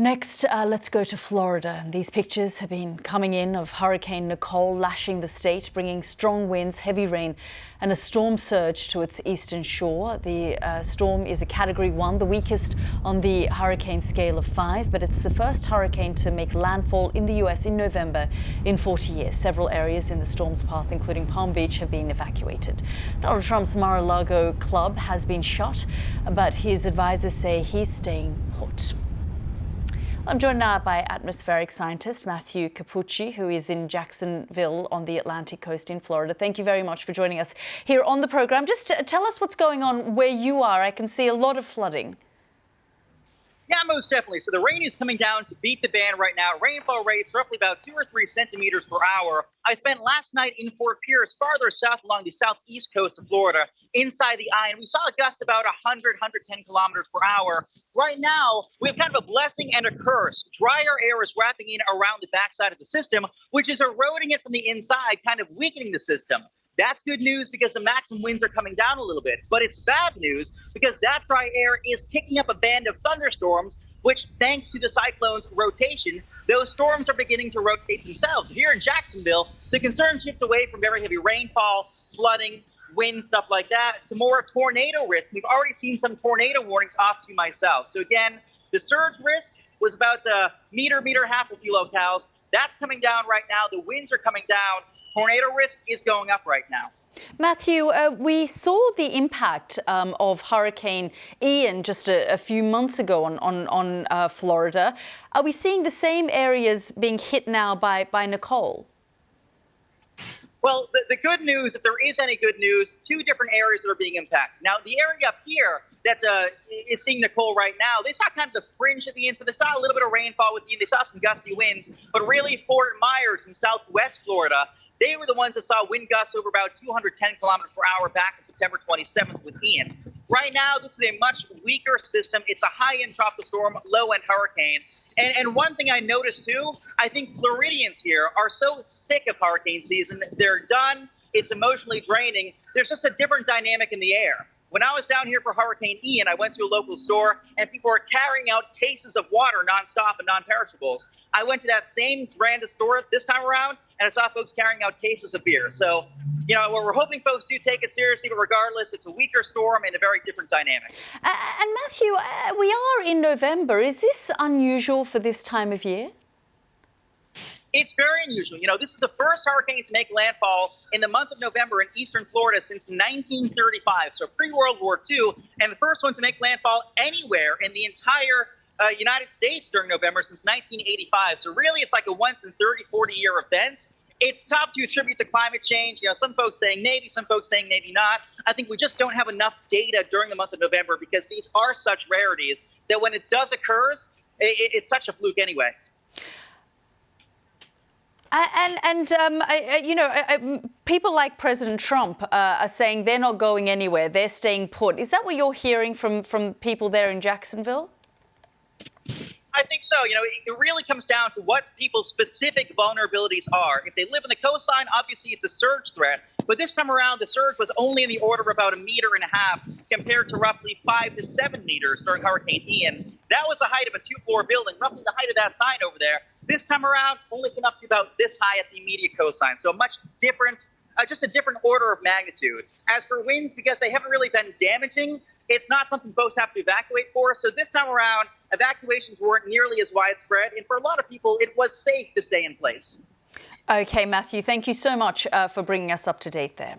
Next, let's go to Florida. These pictures have been coming in of Hurricane Nicole lashing the state, bringing strong winds, heavy rain and a storm surge to its eastern shore. The storm is a Category 1, the weakest on the hurricane scale of 5, but it's the first hurricane to make landfall in the U.S. in November in 40 years. Several areas in the storm's path, including Palm Beach, have been evacuated. Donald Trump's Mar-a-Lago club has been shut, but his advisors say he's staying put. I'm joined now by atmospheric scientist Matthew Cappucci, who is in Jacksonville on the Atlantic coast in Florida. Thank you very much for joining us here on the program. Just tell us what's going on where you are. I can see a lot of flooding. Yeah, most definitely. So the rain is coming down to beat the band right now. Rainfall rates roughly about 2 or 3 centimeters per hour. I spent last night in Fort Pierce, farther south along the southeast coast of Florida, inside the eye, and we saw a gust about 100, 110 kilometers per hour. Right now, we have kind of a blessing and a curse. Drier air is wrapping in around the backside of the system, which is eroding it from the inside, kind of weakening the system. That's good news because the maximum winds are coming down a little bit, but it's bad news because that dry air is kicking up a band of thunderstorms, which thanks to the cyclone's rotation, those storms are beginning to rotate themselves. Here in Jacksonville, the concern shifts away from very heavy rainfall, flooding, wind, stuff like that, to more tornado risk. We've already seen some tornado warnings off to myself. So again, the surge risk was about a meter and a half a few locales. That's coming down right now. The winds are coming down. Tornado risk is going up right now. Matthew, we saw the impact of Hurricane Ian just a few months ago on Florida. Are we seeing the same areas being hit now by Nicole? Well, the good news, if there is any good news, 2 different areas that are being impacted. Now, the area up here that is seeing Nicole right now, they saw kind of the fringe of Ian, so they saw a little bit of rainfall with Ian. They saw some gusty winds, but really Fort Myers in southwest Florida, they were the ones that saw wind gusts over about 210 kilometers per hour back on September 27th with Ian. Right now, this is a much weaker system. It's a high-end tropical storm, low-end hurricane. And one thing I noticed, too, I think Floridians here are so sick of hurricane season. They're done. It's emotionally draining. There's just a different dynamic in the air. When I was down here for Hurricane Ian, I went to a local store, and people were carrying out cases of water nonstop and non-perishables. I went to that same brand of store this time around, and I saw folks carrying out cases of beer. So, you know, we're hoping folks do take it seriously, but regardless, it's a weaker storm and a very different dynamic. And Matthew, we are in November. Is this unusual for this time of year? It's very unusual. You know, this is the first hurricane to make landfall in the month of November in eastern Florida since 1935, so pre-World War II, and the first one to make landfall anywhere in the entire United States during November since 1985. So really, it's like a once in 30, 40-year event. It's tough to attribute to climate change. You know, some folks saying maybe, some folks saying maybe not. I think we just don't have enough data during the month of November because these are such rarities that when it does occur, it's such a fluke anyway. You know, people like President Trump are saying they're not going anywhere. They're staying put. Is that what you're hearing from people there in Jacksonville? I think so. You know, it really comes down to what people's specific vulnerabilities are. If they live in the coastline, obviously it's a surge threat. But this time around, the surge was only in the order of about 1.5 meters compared to roughly 5 to 7 meters during Hurricane Ian. That was the height of a 2-floor building, roughly the height of that sign over there. This time around, only came up to about this high at the immediate coastline. So much different, just a different order of magnitude. As for winds, because they haven't really been damaging, it's not something folks have to evacuate for. So this time around, evacuations weren't nearly as widespread. And for a lot of people, it was safe to stay in place. Okay, Matthew, thank you so much for bringing us up to date there.